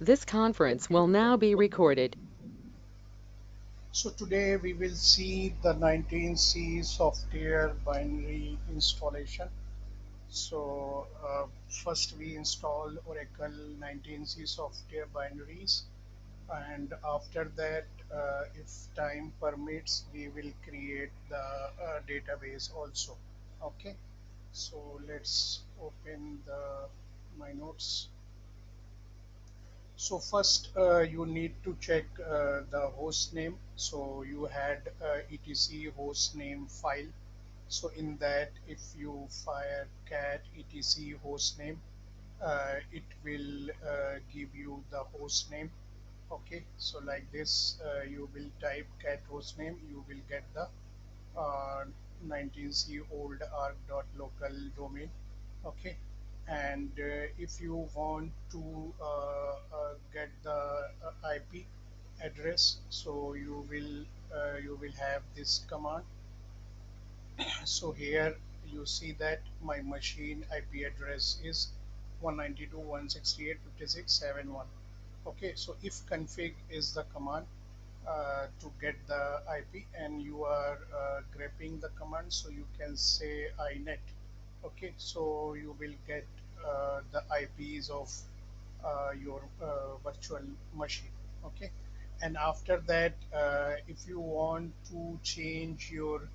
This conference will now be recorded. So today we will see the 19C software binary installation. So first we install Oracle 19C software binaries, and after that, if time permits, we will create the database also. Okay, so let's open my notes. So first, you need to check the host name. So you had etc host name file. So in that, if you fire cat etc host name, it will give you the host name. Okay, so like this, you will type cat host name, you will get the 19c old arc.local domain. Okay, and if you want to get the IP address, so you will have this command. So here you see that my machine IP address is 192.168.56.71. Okay, so if config is the command to get the IP, and you are grabbing the command, so you can say inet. Okay, so you will get the IPs of your virtual machine. Okay, and after that, if you want to change your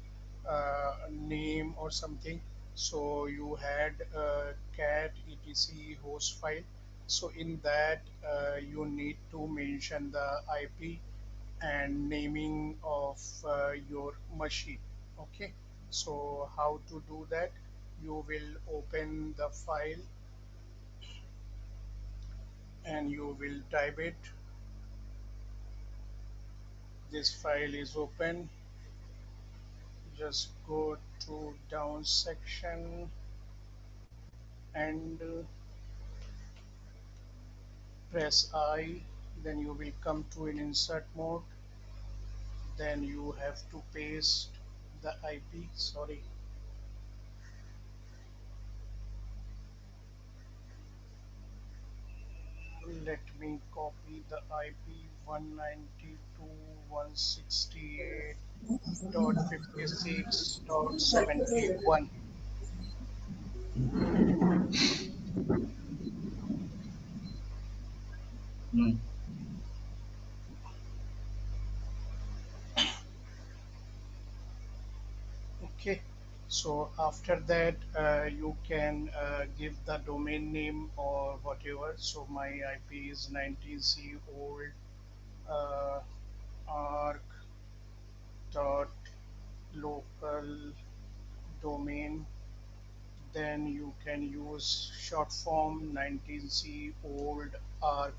name or something, so you had cat etc host file. So in that, you need to mention the IP and naming of your machine. Okay, so how to do that? You will open the file and you will type it. This file is open. Just go to down section and press I. Then you will come to an insert mode. Then you have to paste the IP. Sorry, let me copy the IP 192.168.56.71. Mm. Okay, so after that, you can give the domain name or whatever. So my IP is 19c old uh, arc dot local domain. Then you can use short form 19c old arc,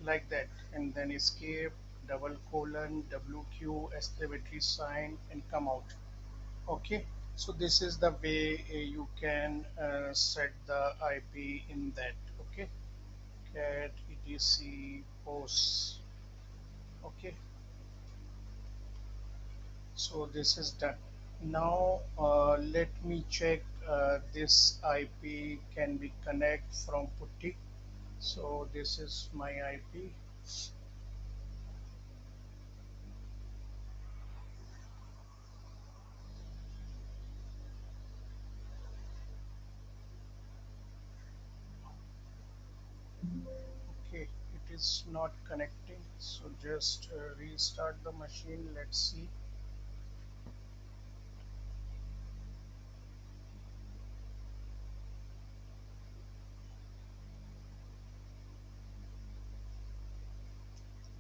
like that, and then escape double colon wq exclamatory sign and come out. Okay, so this is the way you can set the IP in that. Okay, cat etc hosts. Okay, so this is done. Now let me check this IP can be connect from putty. So this is my IP. Okay, it is not connecting, so just restart the machine. Let's see.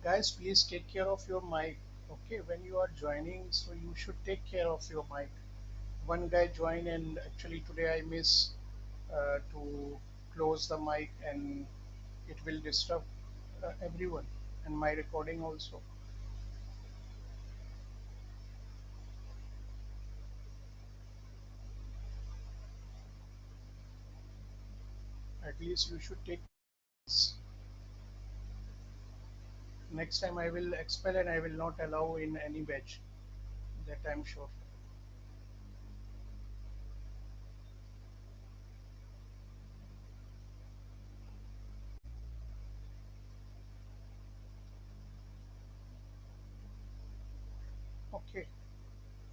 Guys, please take care of your mic. Okay, when you are joining, so you should take care of your mic. One guy joined, and actually today I miss to close the mic, and it will disturb everyone and my recording also. At least you should take this. Next time I will expel and I will not allow in any batch. That I'm sure. Okay,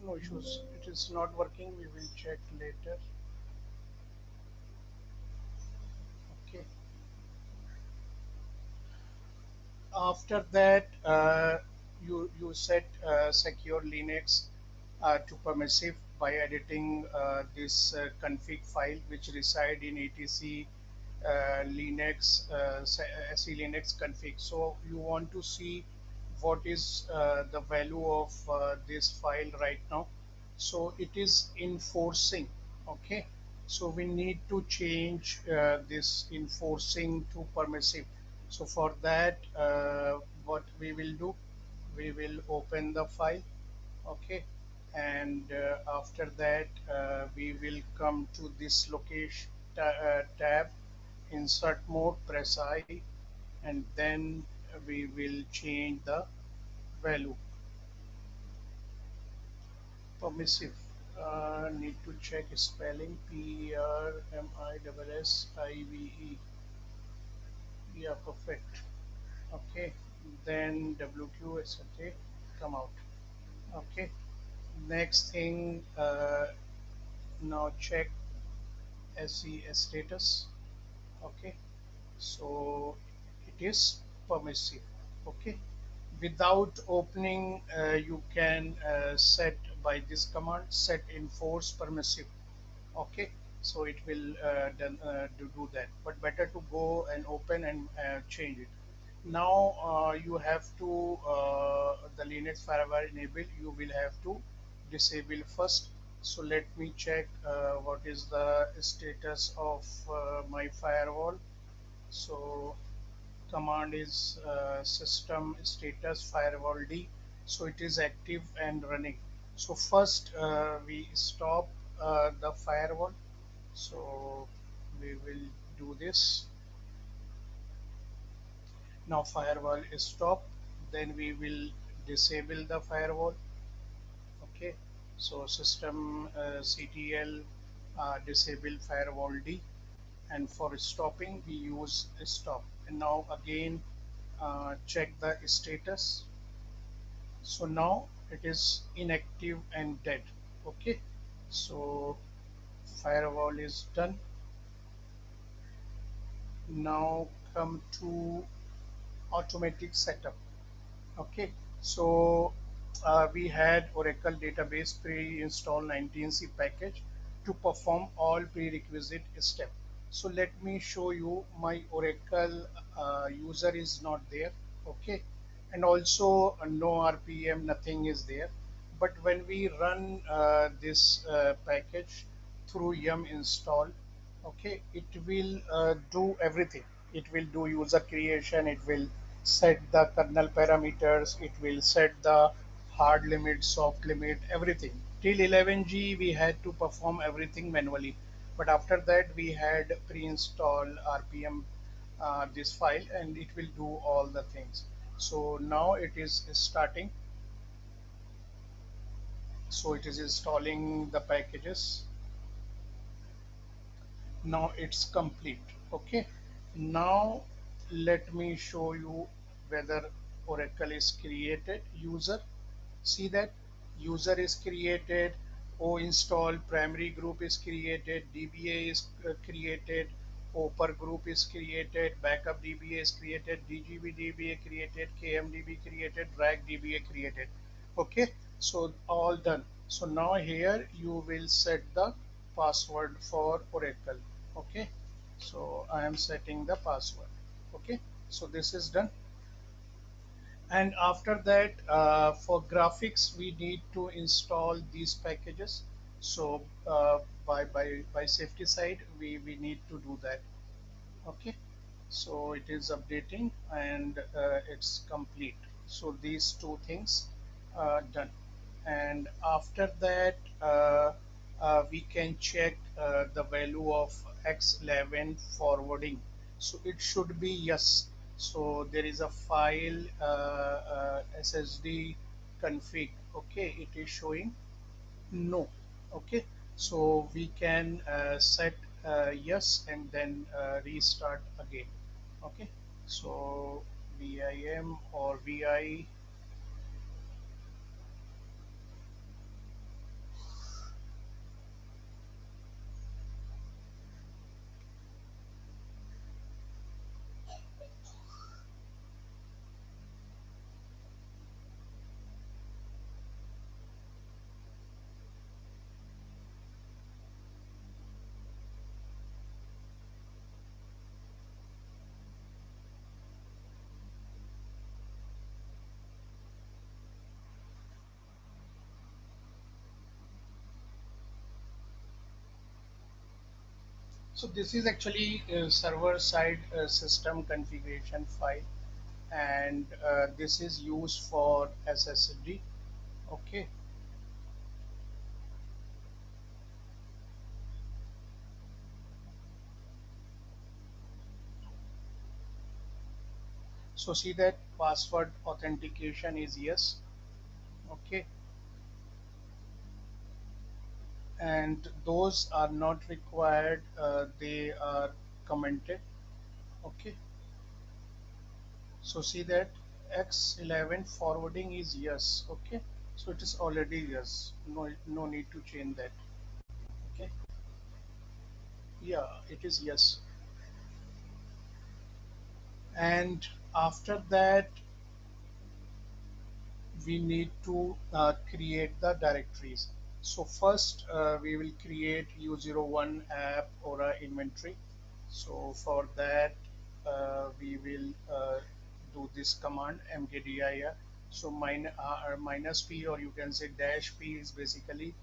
no issues. It is not working. We will check later. Okay. After that, you set secure Linux to permissive by editing this config file which reside in etc Linux SE Linux config. So you want to see what is the value of this file right now. So it is enforcing. Okay, so we need to change this enforcing to permissive. So for that, what we will do, we will open the file. Okay, and after that, we will come to this location tab, insert mode, press I, and then we will change the value. Permissive. Need to check spelling. Permissive. Yeah, perfect. Okay, then WQSHA come out. Okay, next thing, now check SES status. Okay, so it is permissive. Okay, without opening, you can set by this command set enforce permissive. Okay, so it will do that, but better to go and open and change it. Now you have to the Linux firewall enable, you will have to disable first. So let me check what is the status of my firewall. So command is system status firewall D. So it is active and running. So first we stop the firewall. So we will do this. Now firewall is stopped. Then we will disable the firewall. Okay. So system CTL disable firewall D, and for stopping we use stop. And now again check the status. So now it is inactive and dead. Okay. So firewall is done. Now come to automatic setup. Okay, so we had Oracle database pre-install 19C package to perform all prerequisite steps. So let me show you my Oracle user is not there. Okay, and also no RPM, nothing is there. But when we run this package through yum install, okay, it will do everything. It will do user creation, it will set the kernel parameters, it will set the hard limit, soft limit, everything. Till 11G we had to perform everything manually, but after that we had pre-install RPM this file, and it will do all the things. So now it is starting. So it is installing the packages. Now it's complete. Okay, now let me show you whether Oracle is created user. See that user is created, o install primary group is created, DBA is created, oper group is created, backup DBA is created, DGB DBA created, KMDB created, drag DBA created. Okay, so all done. So now here you will set the password for Oracle. Okay, so I am setting the password. Okay, so this is done. And after that, for graphics we need to install these packages. So by safety side we need to do that. Okay, so it is updating, and it's complete. So these two things done, and after that we can check the value of X11 forwarding. So it should be yes. So there is a file SSD config. Okay, it is showing no. Okay, so we can set yes and then restart again. Okay, so VIM or VI So this is actually a server side system configuration file, and this is used for SSD. Okay, so see that password authentication is yes. Okay, and those are not required, they are commented. Okay, so see that X11 forwarding is yes. Okay, so it is already yes, no need to change that. Okay, yeah, it is yes. And after that we need to create the directories. So first we will create U01 app or a inventory. So for that we will do this command mkdir. So minus p, or you can say dash p, is basically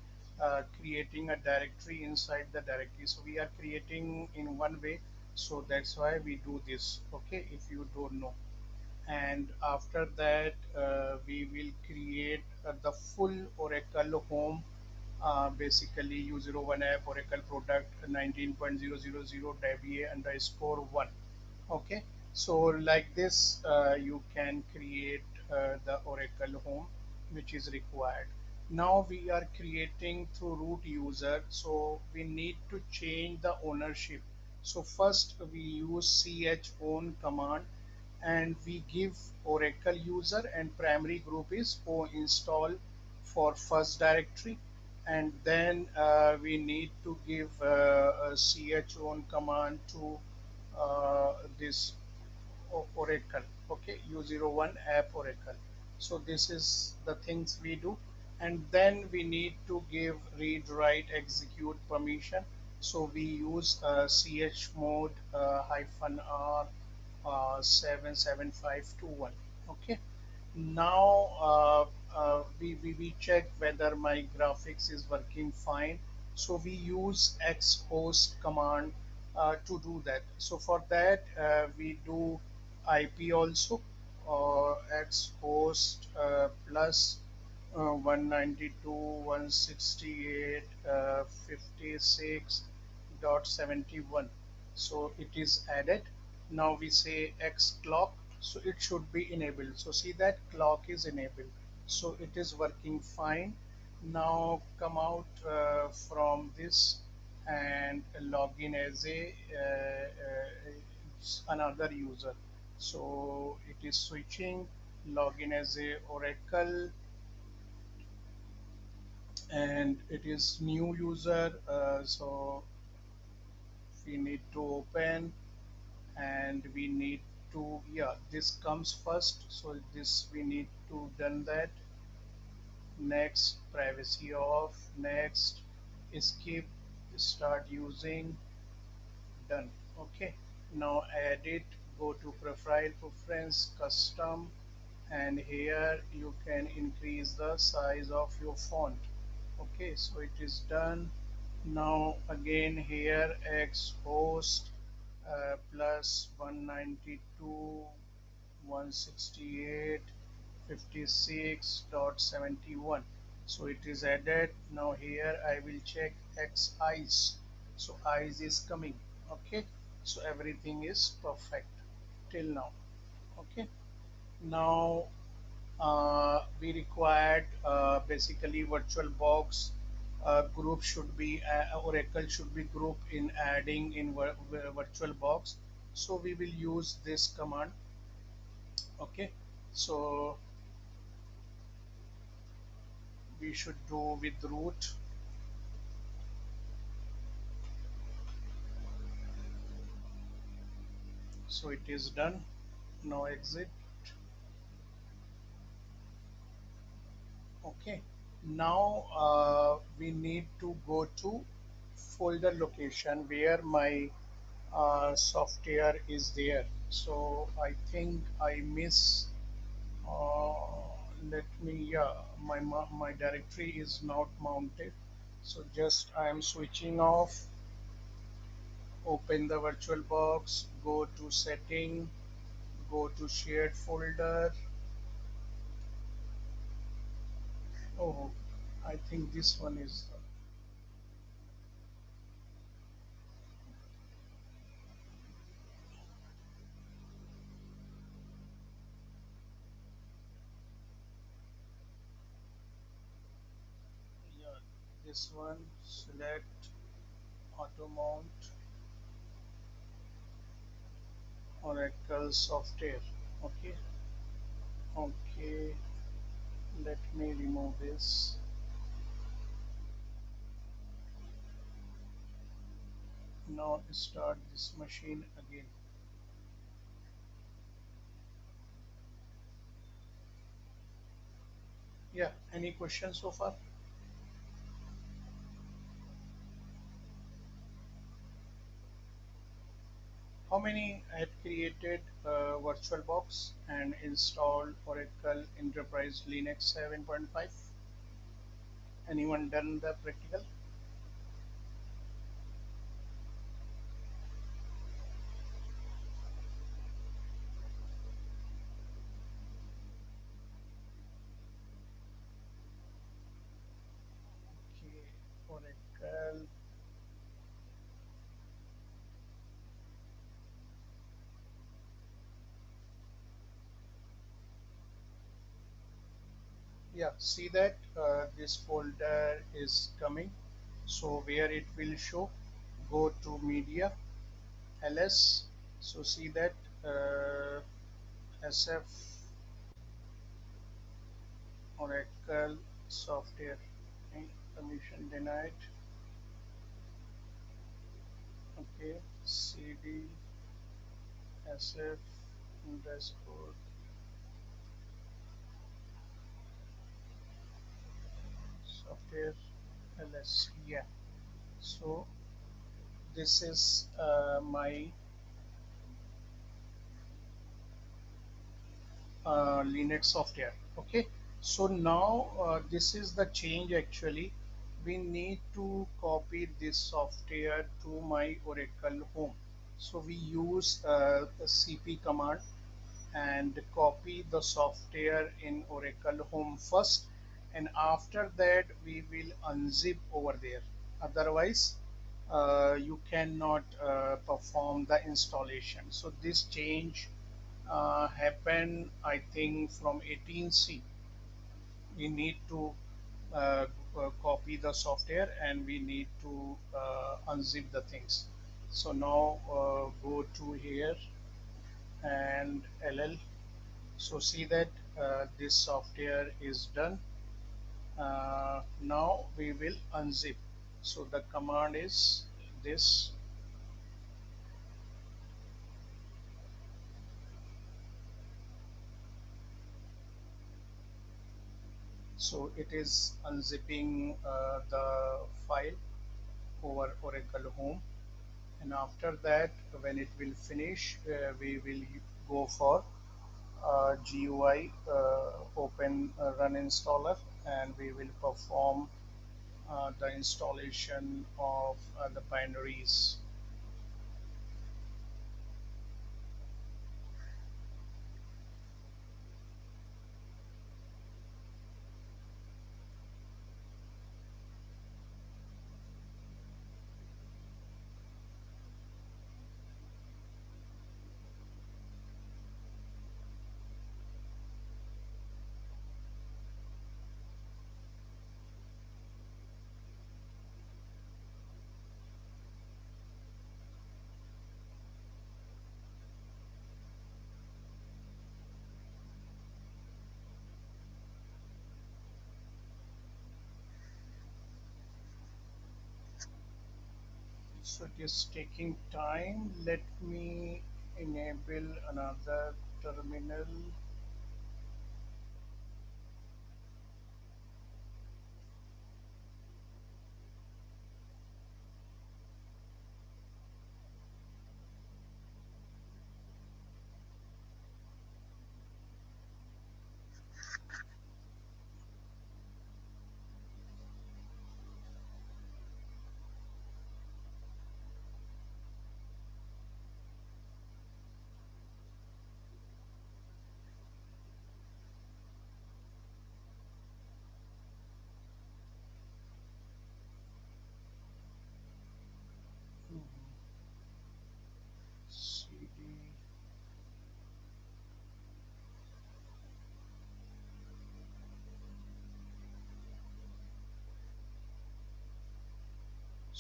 creating a directory inside the directory. So we are creating in one way, so that's why we do this. Okay, if you don't know. And after that we will create the full Oracle home, basically U01 app Oracle product 19.000 DBA underscore 1. Okay, so like this you can create the Oracle home which is required. Now we are creating through root user, so we need to change the ownership. So first we use chown command, and we give Oracle user, and primary group is o install for first directory. And then we need to give a chown command to this Oracle. Okay, U01 app Oracle. So this is the things we do. And then we need to give read write execute permission. So we use chmod hyphen r 77521. Okay, now we check whether my graphics is working fine. So we use xhost command to do that. So for that we do IP also, xhost plus 192.168.56.71. So it is added. Now we say x clock, so it should be enabled. So see that clock is enabled, so it is working fine. Now come out from this and log in as a another user. So it is switching, login as a Oracle, and it is new user. So we need to open, and we need to, yeah, this comes first, so this we need to done that. Next, privacy off. Next, skip, start using, done. Okay, now edit, go to profile preference, custom, and here you can increase the size of your font. Okay, so it is done. Now again here x host plus 192.168.56.71. So it is added. Now here I will check x eyes. So eyes is coming. Okay, so everything is perfect till now. Okay, now we required basically VirtualBox group should be Oracle should be group in adding in VirtualBox. So we will use this command. Okay, so we should do with root. So it is done. Now exit. Okay, now we need to go to folder location where my software is there. So I think I miss. Let me, yeah, my directory is not mounted. So just I am switching off. Open the VirtualBox, go to setting, go to shared folder. Oh, I think this one is, yeah, this one. Select auto mount Oracle software. Okay, okay, let me remove this. Now start this machine again. Yeah, any questions so far? How many had created VirtualBox and installed Oracle Enterprise Linux 7.5? Anyone done the practical? Okay, Oracle. Yeah, see that this folder is coming. So where it will show, go to media, ls. So see that sf Oracle software. Okay, permission denied. Okay, cd sf underscore software ls. Yeah, so this is my Linux software. Okay, so now this is the change actually. We need to copy this software to my Oracle home. So we use the cp command and copy the software in Oracle home first, and after that we will unzip over there. Otherwise you cannot perform the installation. So this change happened I think from 18C. We need to uh, copy the software and we need to unzip the things. So now go to here and ll. So see that this software is done. Now we will unzip. So the command is this. So it is unzipping the file over Oracle Home, and after that when it will finish we will go for GUI open run installer, and we will perform the installation of the binaries. So it is taking time. Let me enable another terminal.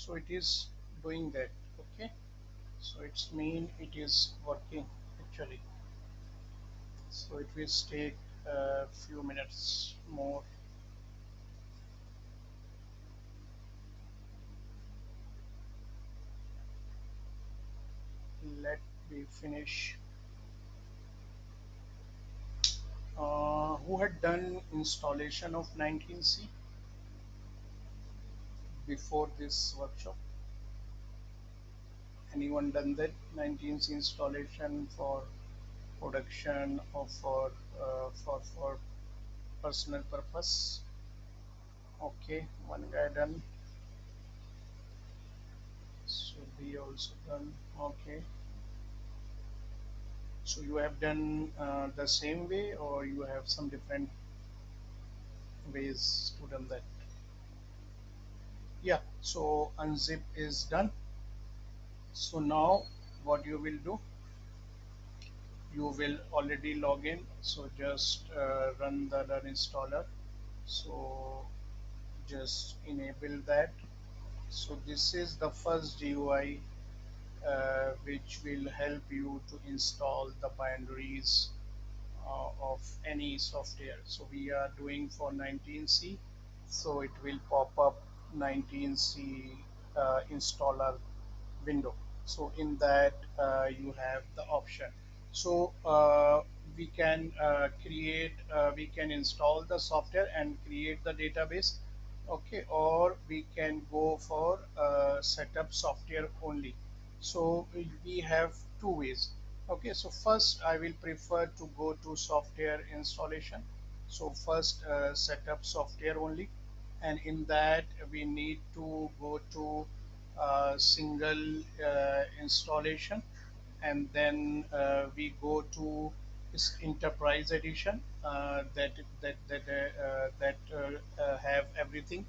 So it is doing that. Okay, so it's mean it is working actually. So it will take a few minutes more. Let me finish. Who had done installation of 19C before this workshop? Anyone done that 19C installation for production or for personal purpose? Okay, one guy done. Should be also done. Okay, so you have done the same way, or you have some different ways to done that? Yeah, so unzip is done. So now what you will do, you will already log in, so just run the learn installer. So just enable that. So this is the first GUI which will help you to install the binaries of any software. So we are doing for 19C, so it will pop up 19C installer window. So in that you have the option. So we can install the software and create the database. Okay, or we can go for setup software only. So we have two ways. Okay, so first I will prefer to go to software installation. So first setup software only, and in that we need to go to single installation, and then we go to enterprise edition that have everything,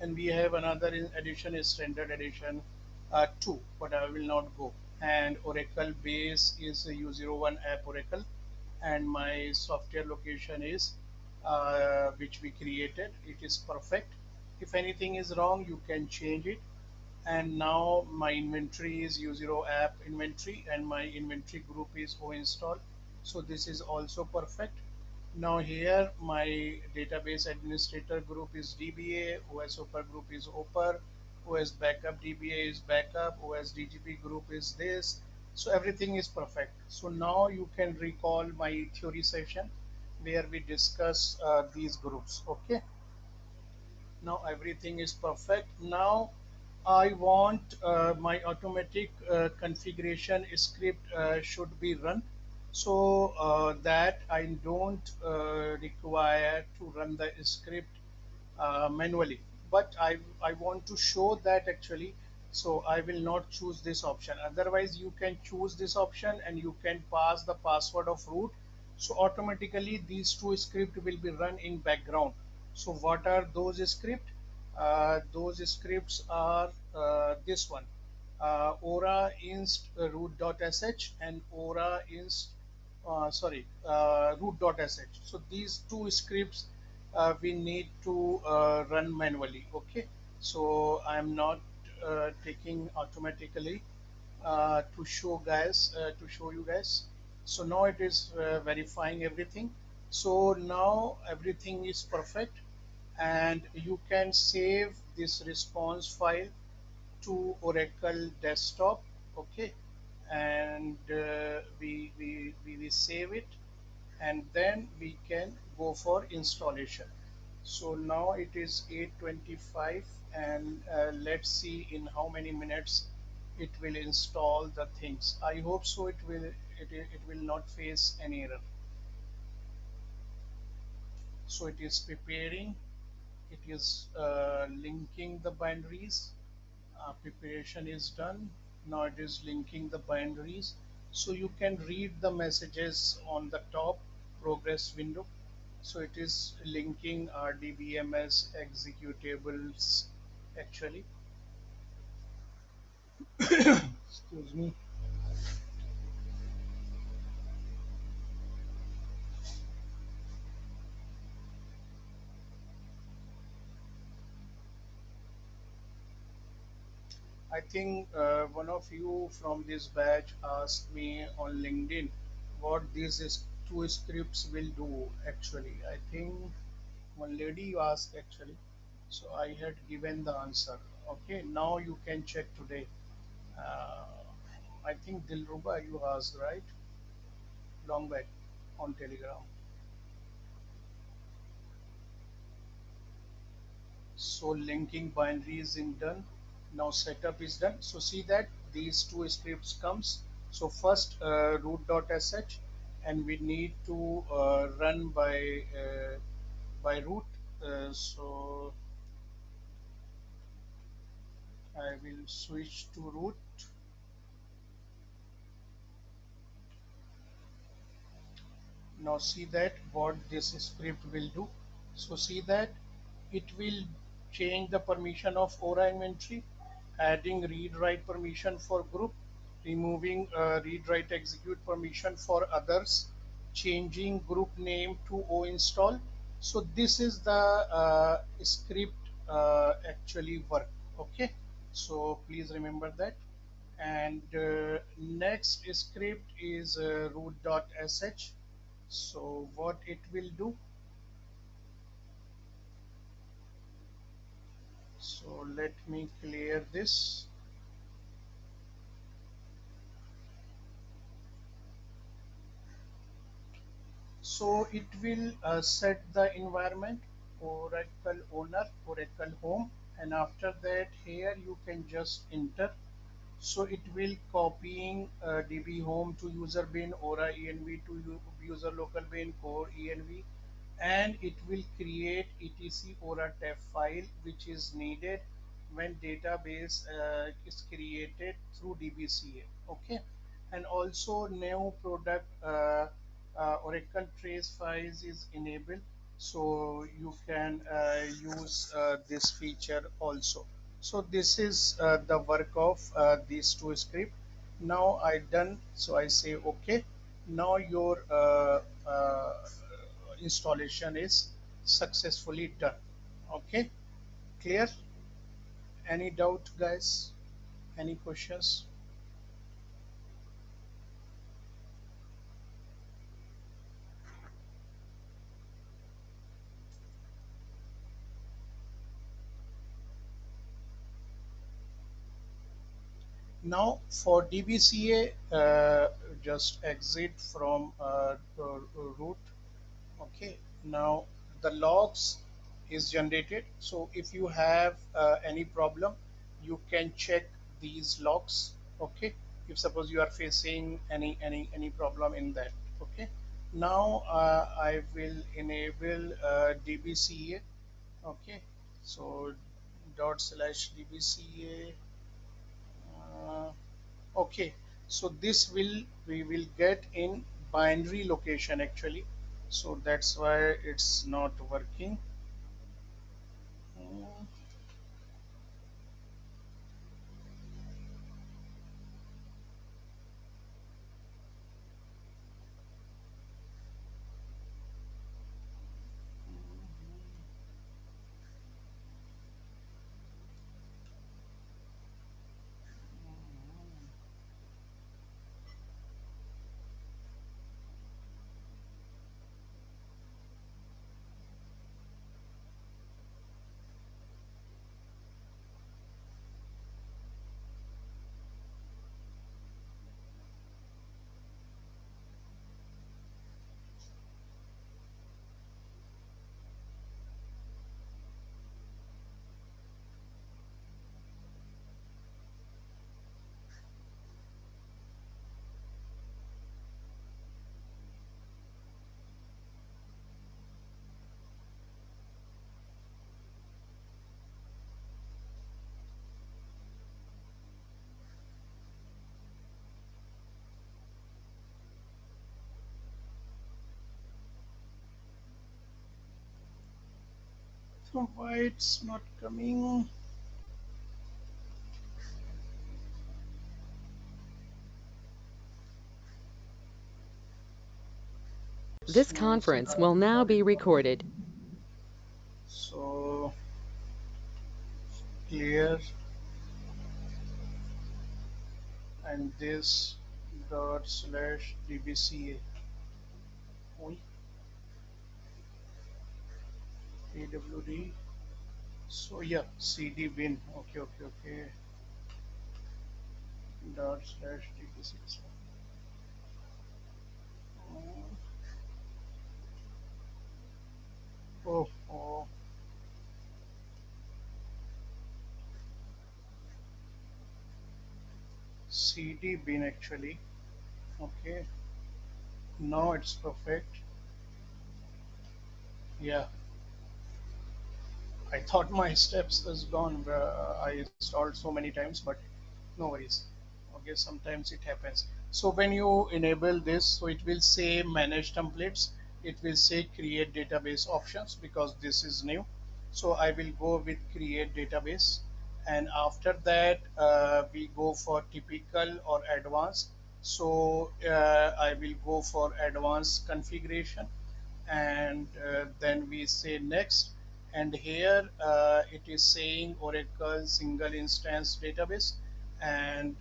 and we have another edition is standard edition 2, but I will not go. And Oracle base is a U01 app Oracle, and my software location is which we created. It is perfect. If anything is wrong, you can change it. And now my inventory is U0 app inventory, and my inventory group is O install. So this is also perfect. Now here my database administrator group is DBA, OS Oper group is Oper, OS backup DBA is backup, OS DGP group is this. So everything is perfect. So now you can recall my theory session where we discuss these groups. Okay, now everything is perfect. Now I want my automatic configuration script should be run, so that I don't require to run the script manually. But I want to show that actually, so I will not choose this option. Otherwise you can choose this option and you can pass the password of root, so automatically these two scripts will be run in background. So what are those scripts? Those scripts are this one, aura inst root.sh and aura inst root.sh. So these two scripts we need to run manually. Okay, so I'm not taking automatically to show you guys. So now it is verifying everything. So now everything is perfect, and you can save this response file to Oracle desktop. Okay, and we will save it, and then we can go for installation. So now it is 8:25, and let's see in how many minutes it will install the things. I hope so it will not face any error. So it is preparing, it is linking the binaries. Preparation is done. Now it is linking the binaries. So you can read the messages on the top progress window. So it is linking our DBMS executables actually. Excuse me. I think one of you from this batch asked me on LinkedIn what these two scripts will do actually. I think one lady asked actually, so I had given the answer. Okay, now you can check today. Uh, I think Dilruba you asked right, long back on Telegram. So linking binary is in done. Now setup is done. So see that these two scripts comes. So first root.sh, and we need to run by root. So I will switch to root. Now see that what this script will do. So see that it will change the permission of Aura inventory, adding read write permission for group, removing read write execute permission for others, changing group name to o install. So this is the script actually work. Okay, so please remember that. And next script is root.sh. So what it will do, so let me clear this. So it will set the environment, Oracle owner, Oracle home, and after that here you can just enter. So it will copying DB home to user bin, Aura env to user local bin, core env, and it will create etc Aura tab file which is needed when database is created through DBCA. Okay, and also new product Oracle trace files is enabled, so you can use this feature also. So this is the work of these two scripts. Now I done, so I say okay. Now your installation is successfully done. Okay, clear? Any doubt, guys? Any questions? Now for DBCA, just exit from root. Okay, now the logs is generated. So if you have any problem, you can check these logs. Okay, if suppose you are facing any problem in that. Okay, now I will enable DBCA. Okay, so dot slash DBCA. Uh, okay, so this will we will get in binary location actually, so that's why it's not working. Mm, so why it's not coming? This So conference will now be recorded. so clear. and this dot slash dbca. Oui, awd. So yeah, cd bin. Okay, okay, okay. Dot slash dbc. Oh, oh, cd bin actually. Okay, now it's perfect. Yeah, I thought my steps is gone. I installed so many times, but no worries. Okay, sometimes it happens. So when you enable this, so it will say manage templates. It will say create database options because this is new. So I will go with create database, and after that we go for typical or advanced. So I will go for advanced configuration, and then we say next, and here it is saying Oracle single instance database and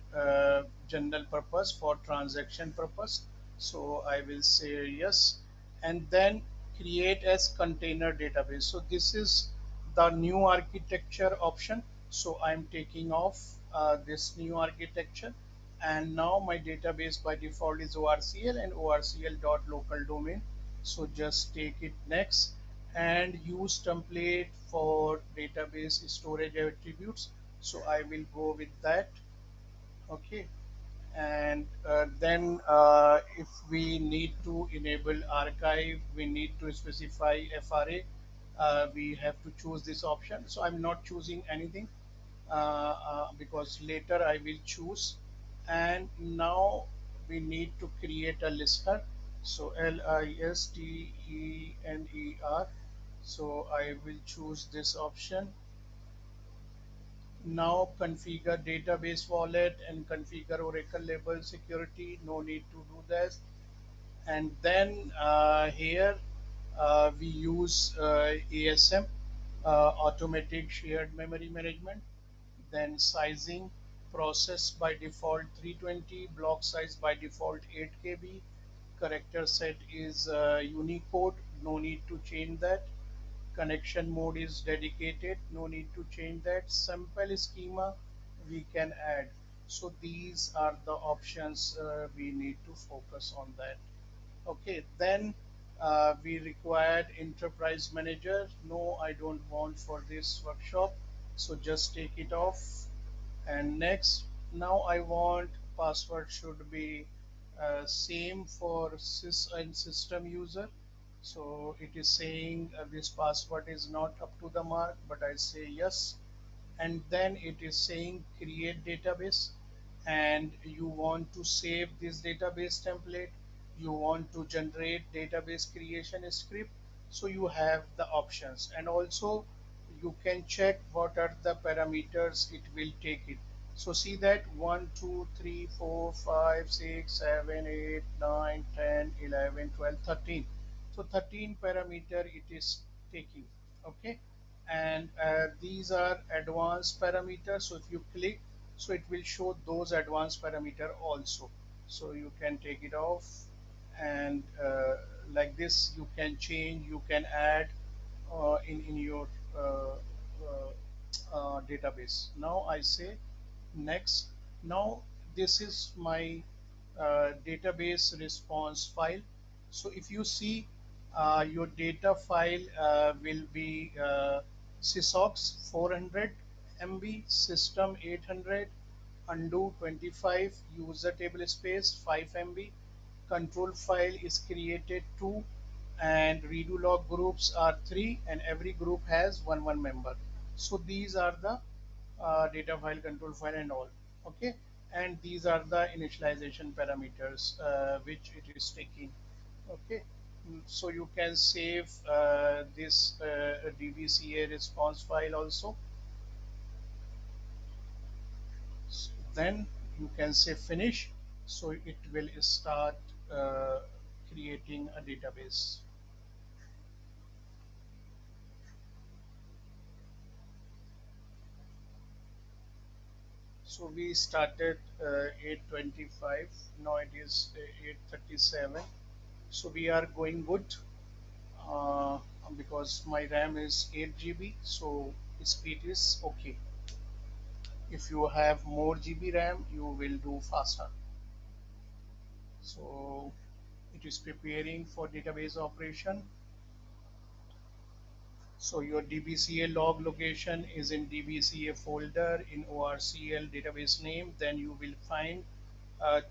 general purpose for transaction purpose. So I will say yes, and then create as container database. So this is the new architecture option. So I'm taking off this new architecture, and now my database by default is ORCL and ORCL dot local domain. So just take it next, and use template for database storage attributes. So I will go with that. Okay, and then if we need to enable archive, we need to specify FRA. We have to choose this option. So I'm not choosing anything because later I will choose. And now we need to create a lister. So listener. So I will choose this option. Now configure database wallet and configure Oracle label security. No need to do this. And then here we use ASM, automatic shared memory management. Then sizing, process by default 320, block size by default 8 KB. Character set is Unicode. No need to change that. Connection mode is dedicated, no need to change that. Sample schema we can add. So these are the options we need to focus on that. Okay, then we required enterprise manager. No, I don't want for this workshop, so just take it off. And next, now I want password should be same for sys and system user. So it is saying this password is not up to the mark, but I say yes. And then it is saying create database, and you want to save this database template, you want to generate database creation script. So you have the options, and also you can check what are the parameters it will take it. So see that 1 2 3 4 5 6 7 8 9 10 11 12 13. So 13 parameter it is taking. Okay, and these are advanced parameters. So if you click, so it will show those advanced parameter also. So you can take it off, and like this you can change, you can add in your database. Now I say next. Now this is my database response file. So if you see your data file will be sysox 400 MB, system 800, undo 25, user table space 5 MB, control file is created 2, and redo log groups are 3, and every group has one member. So these are the data file, control file, and all. Okay, and these are the initialization parameters which it is taking. Okay, so you can save this DBCA response file also. Then you can say finish, so it will start uh, creating a database. So we started 8:25. Now it is 8:37. So we are going good uh, because my RAM is 8 GB. So speed is okay. If you have more GB RAM, you will do faster. So it is preparing for database operation. So your DBCA log location is in DBCA folder in ORCL database name. Then you will find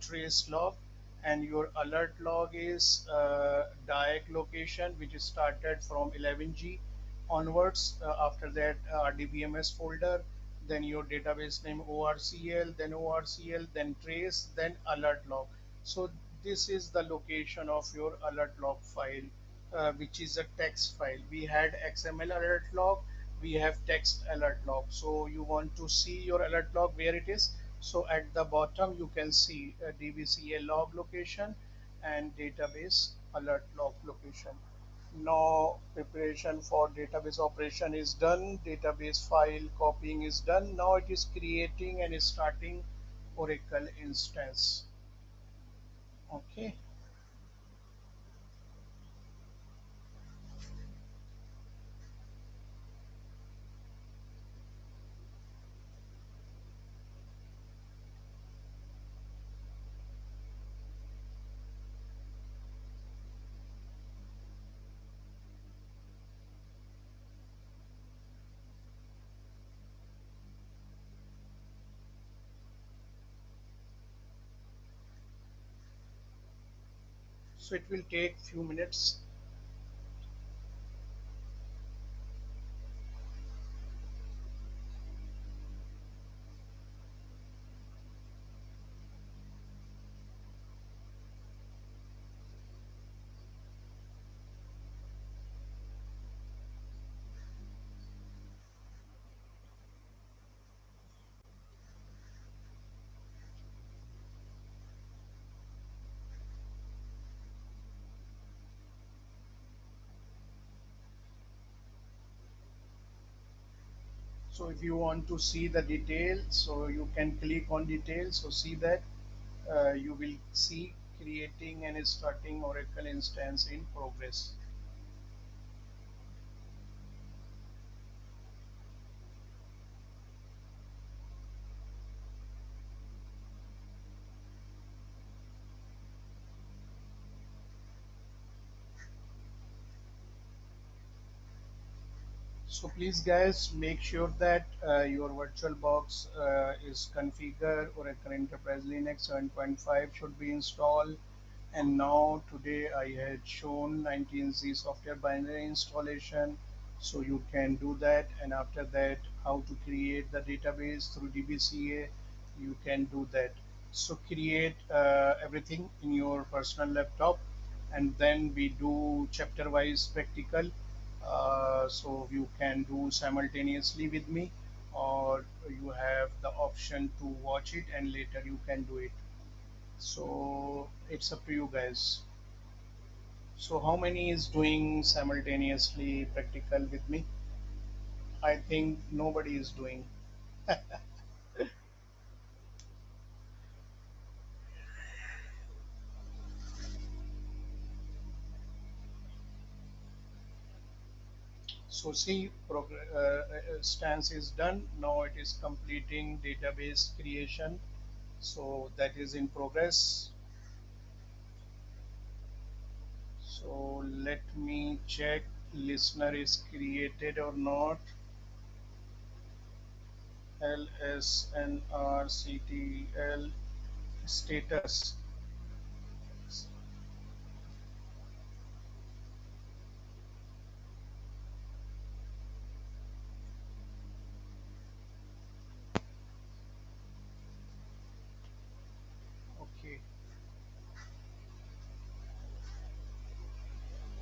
trace log, and your alert log is diag location, which is started from 11G onwards. After that, DBMS folder, then your database name ORCL, then trace, then alert log. So this is the location of your alert log file, which is a text file. We had XML alert log, we have text alert log. So you want to see your alert log where it is. So at the bottom you can see a DBCA log location and database alert log location. Now preparation for database operation is done. Database file copying is done. Now it is creating and starting Oracle instance. Okay. So it will take few minutes. So if you want to see the details, so you can click on details. So see that you will see creating and starting Oracle instance in progress. So please guys, make sure that your VirtualBox is configured. Oracle Enterprise Linux 7.5 should be installed. And now today I had shown 19Z software binary installation. So you can do that. And after that, how to create the database through DBCA, you can do that. So create everything in your personal laptop, and then we do chapter wise practical. So you can do simultaneously with me, or you have the option to watch it and later you can do it. So it's up to you guys. So how many is doing simultaneously practical with me? I think nobody is doing. So see, stance is done. Now it is completing database creation. So that is in progress. So let me check listener is created or not. LSNRCTL status. Okay.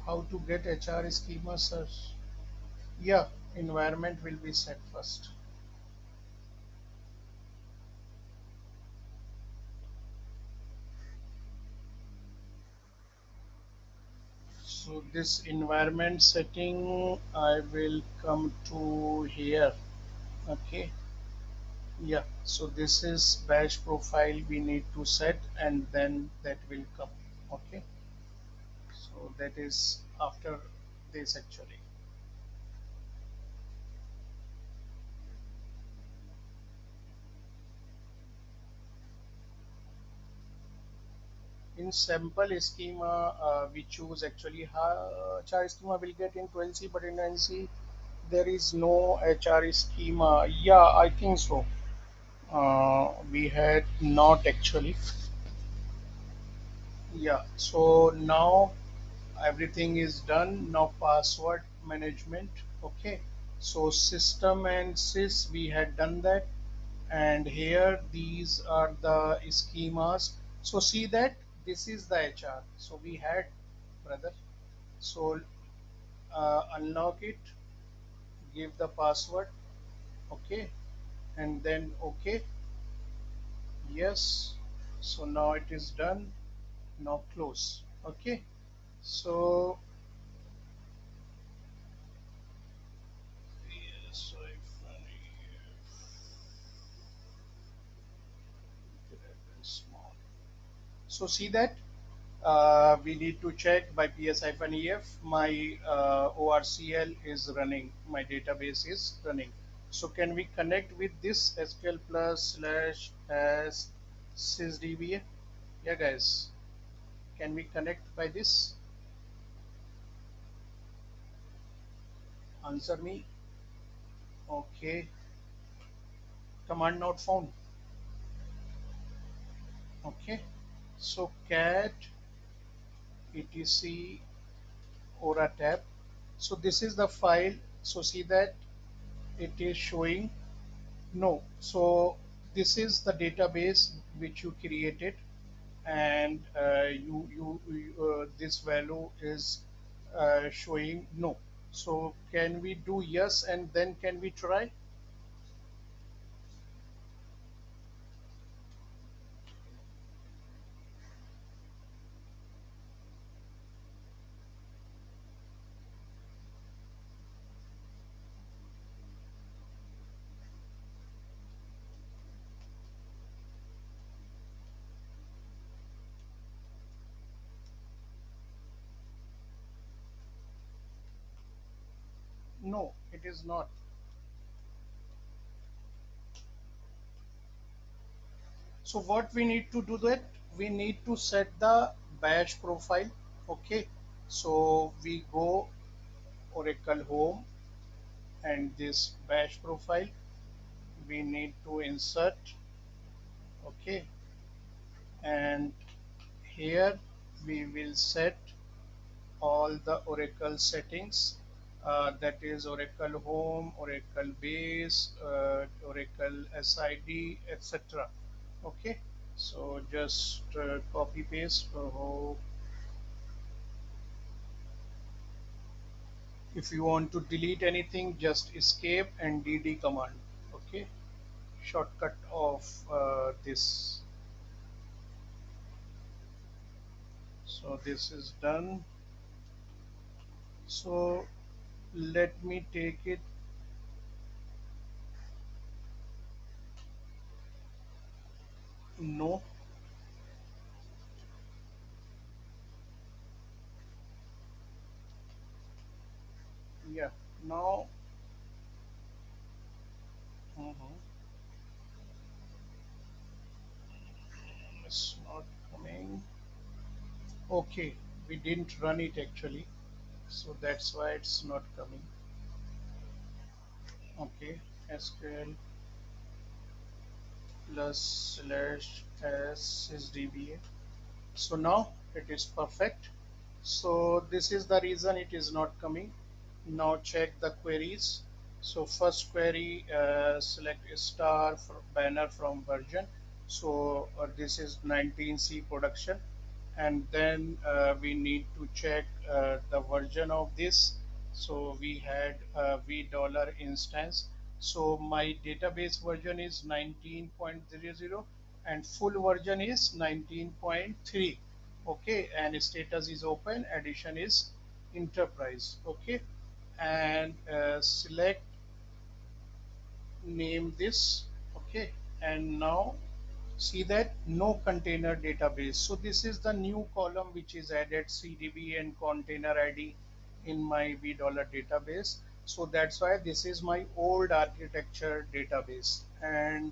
How to get HR schema, sir? Yeah, environment will be set first. So this environment setting, I will come to here. Okay. Yeah, so this is batch profile we need to set and then that will come. Okay, so that is after this actually. In sample schema, we choose actually how HR schema will get in 12C, but in NC there is no HR schema. Yeah, I think so. We had not actually. Yeah, so now everything is done. Now password management. Okay, so system and sys we had done that, and here these are the schemas. So see that this is the HR. So we had, brother. So unlock it, give the password. Okay, and then okay, yes. So now it is done. Now close. Okay, so yes, if small. So see that we need to check by ps-ef my ORCL is running, my database is running. So can we connect with this SQL plus slash as sysdba? Yeah, guys, can we connect by this? Answer me. Okay, command not found. Okay, so cat etc ora tab. So this is the file. So see that it is showing no. So this is the database which you created, and this value is showing no. So can we do yes and then can we try? No, it is not. So what we need to do that we need to set the bash profile. Okay, so we go Oracle home and this bash profile we need to insert. Okay, and here we will set all the Oracle settings, that is Oracle home, Oracle base, Oracle SID, etc. Okay, so just copy paste. So if you want to delete anything, just escape and dd command. Okay, shortcut of this. So this is done. So let me take it. No, yeah, now mhm, it's not coming. Okay, we didn't run it actually, so that's why it's not coming. Okay, SQL plus slash s is dba. So now it is perfect. So this is the reason it is not coming. Now check the queries. So first query, select star for banner from version. So this is 19C production, and then we need to check the version of this. So we had v dollar instance. So my database version is 19.00 and full version is 19.3. Okay, and status is open, edition is enterprise. Okay, and select name this. Okay, and now see that no container database. So this is the new column which is added, CDB and container ID in my $V database. So that's why this is my old architecture database, and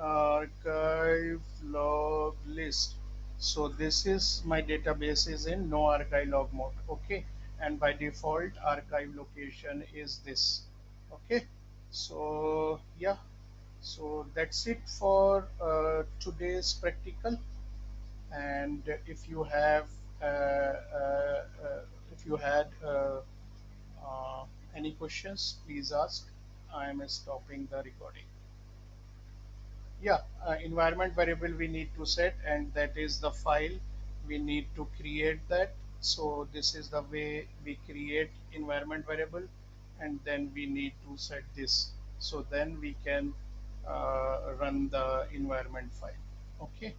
archive log list. So this is my database is in no archive log mode. Okay, and by default archive location is this. Okay, so yeah, so that's it for today's practical. And if you had any questions, please ask. I am stopping the recording. Yeah, environment variable we need to set, and that is the file we need to create that. So this is the way we create environment variable, and then we need to set this. So then we can run the environment file. Okay.